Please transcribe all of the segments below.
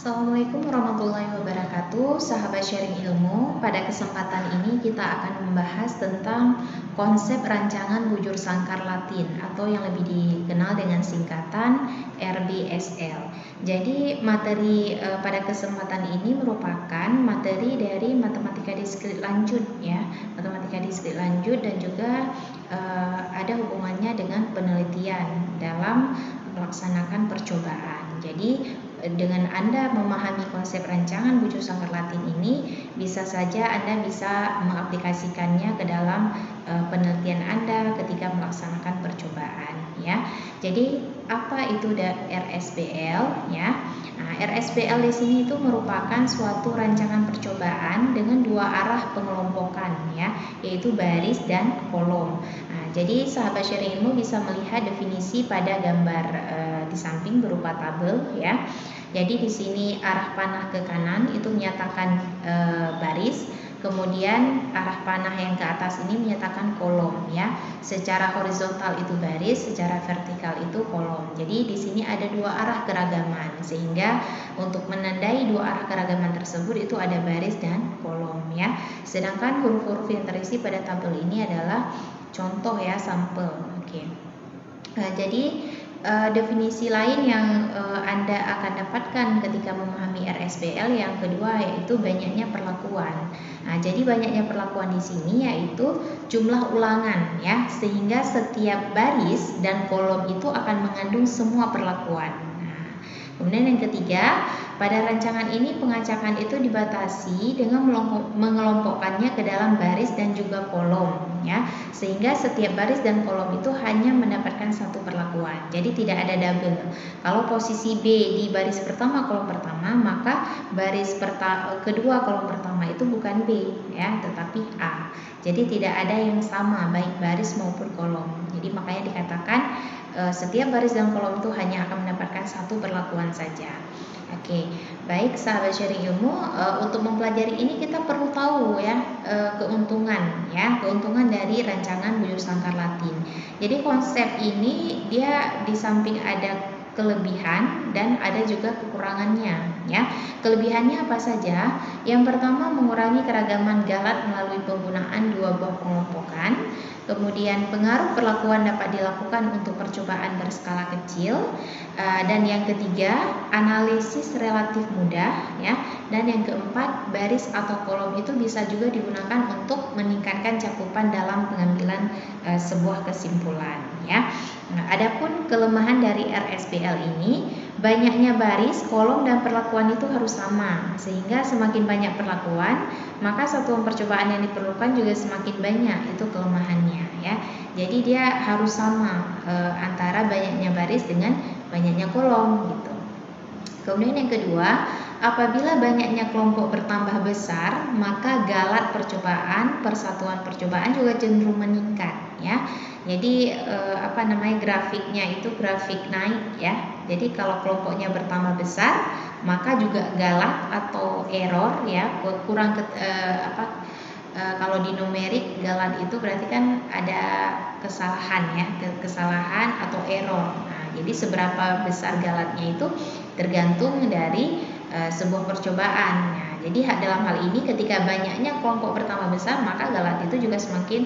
Assalamualaikum warahmatullahi wabarakatuh, sahabat sharing ilmu. Pada kesempatan ini kita akan membahas tentang konsep rancangan bujur sangkar Latin atau yang lebih dikenal dengan singkatan RBSL. Jadi materi pada kesempatan ini merupakan materi dari matematika diskrit lanjut ya, matematika diskrit lanjut dan juga ada hubungannya dengan penelitian dalam melaksanakan percobaan. Jadi dengan Anda memahami konsep rancangan bujur sangkar Latin ini, bisa saja Anda bisa mengaplikasikannya ke dalam penelitian Anda ketika melaksanakan percobaan ya. Jadi apa itu RSBL ya? Nah, RSBL di sini itu merupakan suatu rancangan percobaan dengan dua arah pengelompokan ya, yaitu baris dan kolom. Nah, jadi sahabat sharing ilmu bisa melihat definisi pada gambar di samping berupa tabel ya. Jadi di sini arah panah ke kanan itu menyatakan baris, kemudian arah panah yang ke atas ini menyatakan kolom ya. Secara horizontal itu baris, secara vertikal itu kolom. Jadi di sini ada dua arah keragaman, sehingga untuk menandai dua arah keragaman tersebut itu ada baris dan kolom ya. Sedangkan huruf-huruf yang terisi pada tabel ini adalah contoh ya, sampel. Oke. Jadi definisi lain yang Anda akan dapatkan ketika memahami RSBL yang kedua yaitu banyaknya perlakuan. Nah, jadi banyaknya perlakuan di sini yaitu jumlah ulangan ya, sehingga setiap baris dan kolom itu akan mengandung semua perlakuan. Nah, kemudian yang ketiga, pada rancangan ini pengacakan itu dibatasi dengan mengelompokkannya ke dalam baris dan juga kolom ya, sehingga setiap baris dan kolom itu hanya mendapatkan satu perlakuan. Jadi tidak ada double. Kalau posisi B di baris pertama kolom pertama, maka baris kedua kolom pertama itu bukan B ya, tetapi A. Jadi tidak ada yang sama baik baris maupun kolom. Jadi makanya dikatakan setiap baris dan kolom itu hanya akan mendapatkan satu perlakuan saja. Oke, baik sahabat sharing ilmu, untuk mempelajari ini kita perlu tahu ya keuntungan dari rancangan bujur sangkar Latin. Jadi konsep ini dia di samping ada kelebihan dan ada juga kekurangannya ya. Kelebihannya apa saja? Yang pertama, mengurangi keragaman galat melalui penggunaan dua buah pengelompokan. Kemudian pengaruh perlakuan dapat dilakukan untuk percobaan berskala kecil. Dan yang ketiga, analisis relatif mudah ya. Dan yang keempat, baris atau kolom itu bisa juga digunakan untuk meningkatkan cakupan dalam pengambilan sebuah kesimpulan ya. Nah, adapun kelemahan dari RSBL ini, banyaknya baris, kolom dan perlakuan itu harus sama, sehingga semakin banyak perlakuan, maka satuan percobaan yang diperlukan juga semakin banyak. Itu kelemahannya ya. Jadi dia harus sama antara banyaknya baris dengan banyaknya kolom gitu. Kemudian yang kedua, apabila banyaknya kelompok bertambah besar, maka galat percobaan, persatuan percobaan juga cenderung meningkat ya. Jadi grafiknya itu grafik naik ya. Jadi kalau kelompoknya bertambah besar, maka juga galat atau error ya, kalau di numerik galat itu berarti kan ada kesalahan ya, kesalahan atau error. Nah, jadi seberapa besar galatnya itu tergantung dari sebuah percobaan. Nah, jadi dalam hal ini ketika banyaknya kelompok bertambah besar, maka galat itu juga semakin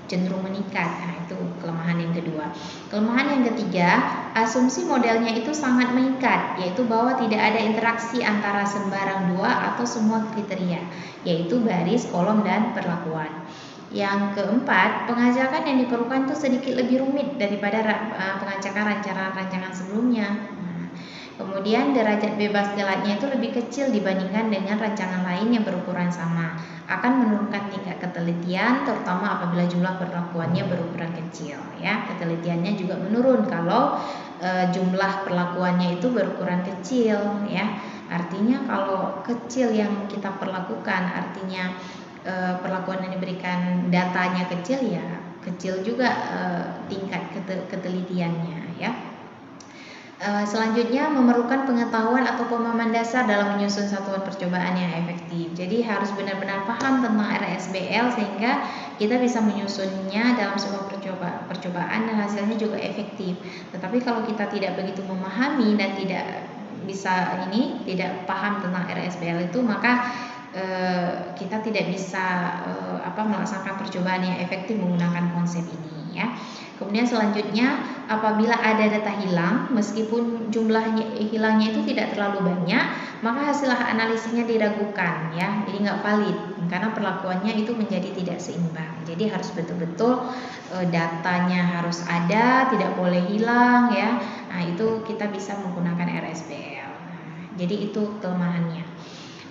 cenderung meningkat. Nah, itu kelemahan yang kedua. Kelemahan yang ketiga, asumsi modelnya itu sangat mengikat, yaitu bahwa tidak ada interaksi antara sembarang dua atau semua kriteria, yaitu baris, kolom, dan perlakuan. Yang keempat, pengacakan yang diperlukan itu sedikit lebih rumit daripada pengacakan rancangan sebelumnya. Kemudian derajat bebas galatnya itu lebih kecil dibandingkan dengan rancangan lain yang berukuran sama. Akan menurunkan tingkat ketelitian, terutama apabila jumlah perlakuannya berukuran kecil. Ya, ketelitiannya juga menurun kalau jumlah perlakuannya itu berukuran kecil. Ya, artinya kalau kecil yang kita perlakukan, artinya perlakuan yang diberikan datanya kecil, ya kecil juga tingkat ketelitiannya. Ya. Selanjutnya memerlukan pengetahuan atau pemahaman dasar dalam menyusun satuan percobaan yang efektif. Jadi harus benar-benar paham tentang RSBL sehingga kita bisa menyusunnya dalam sebuah percobaan dan hasilnya juga efektif. Tetapi kalau kita tidak begitu memahami dan tidak bisa ini tidak paham tentang RSBL itu, maka kita tidak bisa melaksanakan percobaan yang efektif menggunakan konsep ini ya. Kemudian selanjutnya, apabila ada data hilang meskipun jumlahnya hilangnya itu tidak terlalu banyak, maka hasil analisisnya diragukan ya, jadi nggak valid karena perlakuannya itu menjadi tidak seimbang. Jadi harus betul-betul datanya harus ada, tidak boleh hilang ya. Nah, itu kita bisa menggunakan RSBL. Jadi itu kelemahannya.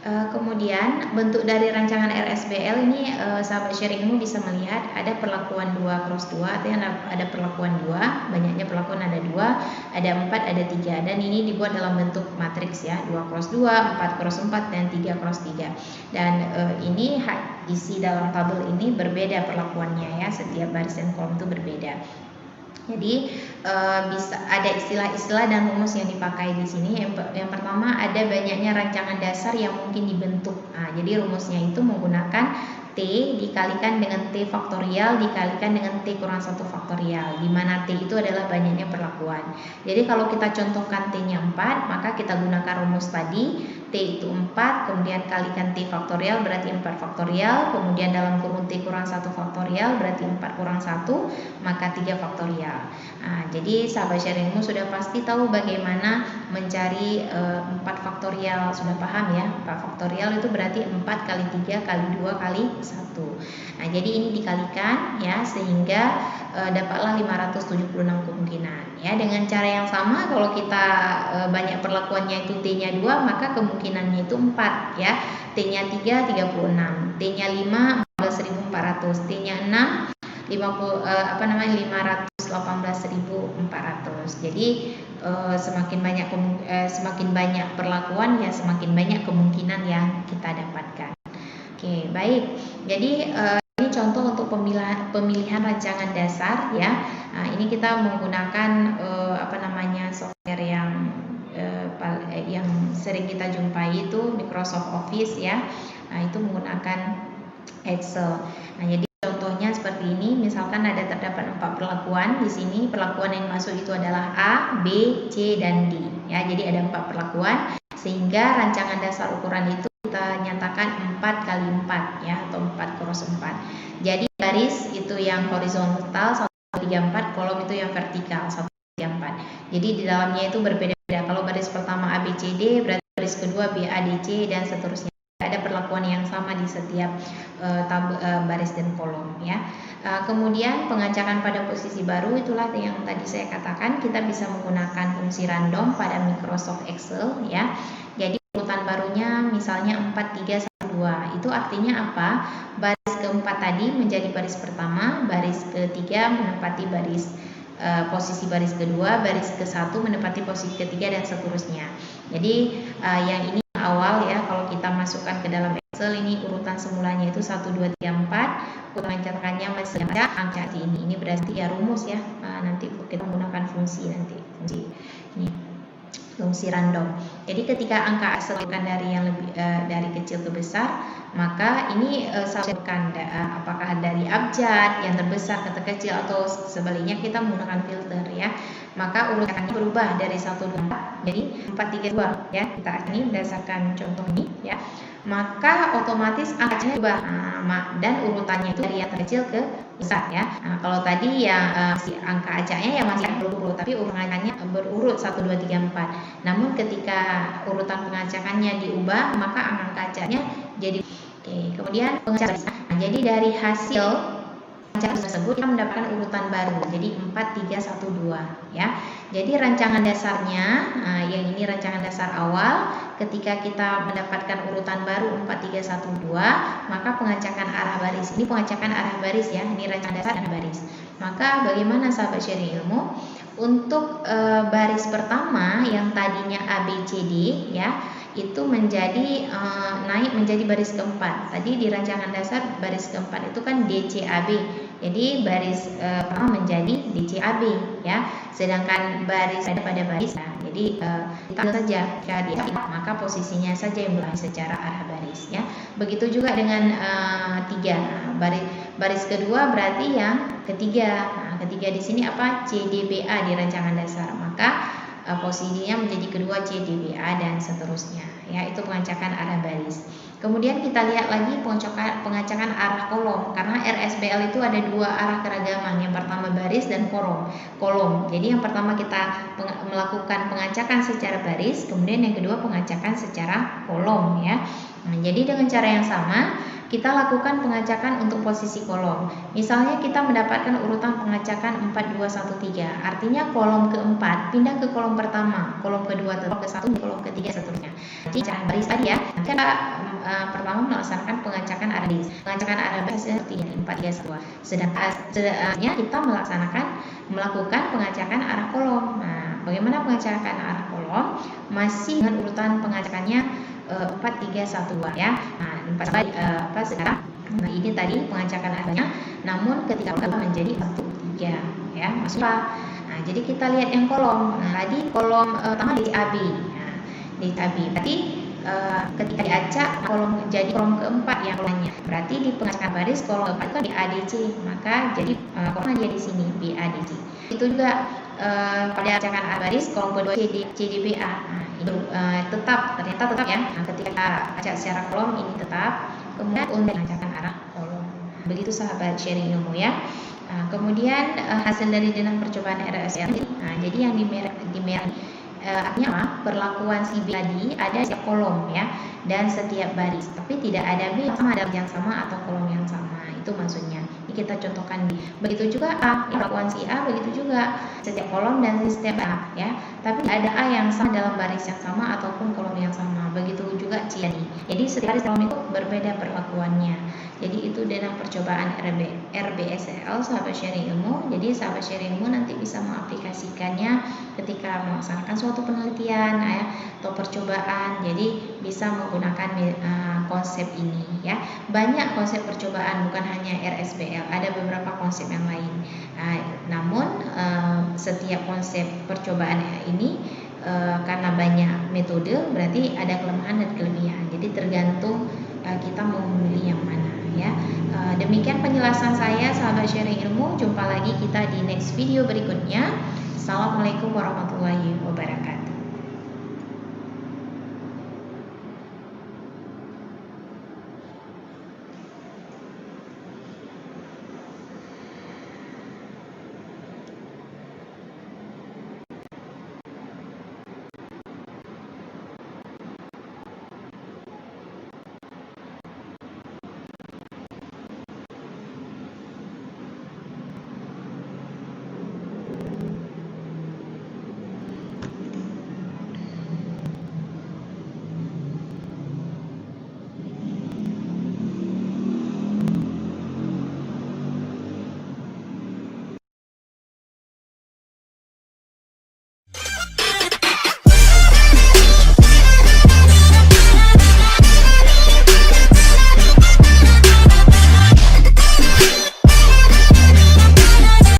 Kemudian bentuk dari rancangan RSBL ini sahabat sharing ilmu bisa melihat ada perlakuan 2x2, artinya ada perlakuan 2, banyaknya perlakuan ada 2, ada 4, ada 3, dan ini dibuat dalam bentuk matriks ya, 2x2, 4x4, dan 3x3. Dan ini isi dalam tabel ini berbeda perlakuannya ya, setiap baris dan kolom itu berbeda. Jadi bisa ada istilah-istilah dan rumus yang dipakai di sini. Yang pertama, ada banyaknya rancangan dasar yang mungkin dibentuk. Nah, jadi rumusnya itu menggunakan T dikalikan dengan T faktorial dikalikan dengan T kurang 1 faktorial, di mana T itu adalah banyaknya perlakuan. Jadi kalau kita contohkan T-nya 4, maka kita gunakan rumus tadi, T itu 4, kemudian kalikan T faktorial berarti 4 faktorial, kemudian dalam kurung T kurang 1 faktorial berarti 4 kurang 1, maka 3 faktorial. Nah, jadi sahabat sharingmu sudah pasti tahu bagaimana mencari 4 faktorial, sudah paham ya? 4 faktorial itu berarti 4 kali 3 kali 2 kali 1. Nah, jadi ini dikalikan ya, sehingga dapatlah 576 kemungkinan ya. Dengan cara yang sama, kalau kita banyak perlakuannya itu T-nya 2, maka kemungkinannya itu 4 ya. T-nya 3 36, T-nya 5 14.400, T-nya 6 518.400. Jadi semakin banyak perlakuan ya, semakin banyak kemungkinan yang kita dapatkan. Oke, baik. Jadi ini contoh untuk pemilihan rancangan dasar ya. Nah, ini kita menggunakan software yang sering kita jumpai itu Microsoft Office ya. Nah, itu menggunakan Excel. Nah, jadi contohnya seperti ini, misalkan terdapat 4 perlakuan di sini. Perlakuan yang masuk itu adalah A, B, C, dan D. Ya, jadi ada 4 perlakuan, sehingga rancangan dasar ukuran itu kita nyatakan 4 kali 4 ya, atau 4 cross 4. Jadi baris itu yang horizontal 134, kolom itu yang vertikal 134. Jadi di dalamnya itu berbeda-beda. Kalau baris pertama A, B, C, D, berarti baris kedua B, A, D, C, dan seterusnya. Ada perlakuan yang sama di setiap baris dan kolom ya. Kemudian pengacakan pada posisi baru, itulah yang tadi saya katakan, kita bisa menggunakan fungsi random pada Microsoft Excel ya. Jadi urutan barunya misalnya 4 3 1 2. Itu artinya apa? Baris keempat tadi menjadi baris pertama, baris ketiga menempati posisi baris kedua, baris ke-1 menempati posisi ketiga, dan seterusnya. Jadi yang ini awal ya, kalau kita masukkan ke dalam Excel, ini urutan semulanya itu 1 2 3 4, untuk mencatatkannya masih ada angka ini berarti ya rumus ya. Nanti kita menggunakan fungsi ini, fungsi random. Jadi ketika angka sebutkan dari yang lebih dari kecil ke besar, maka ini sebutkan apakah dari abjad yang terbesar ke terkecil atau sebaliknya, kita menggunakan filter ya. Maka urutannya berubah dari 1 2 4 jadi 4 3 2 ya. Kita ini berdasarkan contoh ini ya. Maka otomatis angkanya berubah dan urutannya itu dari yang terkecil ke besar ya. Nah, kalau tadi yang si angka acaknya yang masih berurut, tapi urutannya berurut 1 2 3 4. Namun ketika urutan pengacakannya diubah, maka angka acaknya jadi kemudian pengacakan. Nah, jadi dari hasil rancangan tersebut kita mendapatkan urutan baru, jadi 4 3 1 2 ya. Jadi rancangan dasarnya, yang ini rancangan dasar awal, ketika kita mendapatkan urutan baru 4 3 1 2, maka pengacakan arah baris, ini pengacakan arah baris ya, ini rancangan dasar arah baris. Maka bagaimana sahabat sharing ilmu? Untuk baris pertama yang tadinya A B C D ya, itu menjadi naik menjadi baris keempat. Tadi di rancangan dasar baris keempat itu kan DCAB. Jadi baris pertama menjadi DCAB ya. Sedangkan baris pada baris ya. Jadi kita saja jika dia maka posisinya saja yang berubah secara arah baris ya. Begitu juga dengan 3. Baris kedua berarti yang ketiga. Nah, ketiga di sini apa? CDBA di rancangan dasar. Maka posisinya menjadi kedua CDBA dan seterusnya. Ya, itu pengacakan arah baris. Kemudian kita lihat lagi pengacakan arah kolom, karena RSBL itu ada dua arah keragaman. Yang pertama baris dan kolom. Jadi yang pertama kita melakukan pengacakan secara baris, kemudian yang kedua pengacakan secara kolom ya. Nah, jadi dengan cara yang sama kita lakukan pengacakan untuk posisi kolom. Misalnya kita mendapatkan urutan pengacakan 4, 2, 1, 3. Artinya kolom keempat pindah ke kolom pertama, kolom kedua tetap ke satu, kolom ketiga seterusnya. Jadi cara baris tadi ya. Kita pertama melaksanakan pengacakan arah baris. Pengacakan arah baris seperti ini 4, 3, 1, 2. Sedangkan kita melakukan pengacakan arah kolom. Nah, bagaimana pengacakan arah kolom? Masih dengan urutan pengacakannya 4, 3, 1, 2 ya. Nah, sekarang ini tadi pengacakan arahnya, namun ketika berubah menjadi 1, 3 ya. Maksudnya nah, jadi kita lihat yang kolom. Nah, tadi kolom pertama di AB. Nah, di AB. Berarti ketika diacak kolom jadi kolom keempat yang kolomnya. Berarti di pengacakan baris kolom keempat itu di ADC, maka jadi kolomnya dia di sini BADC. Itu juga pada acakan arah baris kolom kedua CDBA. Nah, itu ternyata tetap ya. Nah, ketika acak secara kolom ini tetap. Kemudian untuk acakan arah kolom. Begitu sahabat sharing ilmu ya. Nah, kemudian hasil dari denah percobaan RSL. Nah, jadi yang di merah artinya apa? Perlakuan si B tadi ada setiap kolom ya dan setiap baris, tapi tidak ada B yang sama atau kolom yang sama. Itu maksudnya. Ini kita contohkan B. Begitu juga A, perlakuan si A begitu juga setiap kolom dan setiap A ya. Tapi ada A yang sama dalam baris yang sama ataupun kolom yang sama. Begitu juga C. Jadi setiap baris kolom itu berbeda perlakuannya. Jadi itu denah percobaan RBSL sahabat sharing ilmu. Jadi sahabat sharing ilmu nanti bisa mengaplikasikannya ketika melaksanakan suatu penelitian ya, atau percobaan. Jadi bisa menggunakan konsep ini ya. Banyak konsep percobaan, bukan hanya RSBL, ada beberapa konsep yang lain. Namun setiap konsep percobaan ini karena banyak metode berarti ada kelemahan dan kelebihan. Jadi tergantung kita mau memilih yang mana ya. Demikian penjelasan saya sahabat sharing ilmu. Jumpa lagi kita di next video berikutnya. Assalamualaikum warahmatullahi wabarakatuh.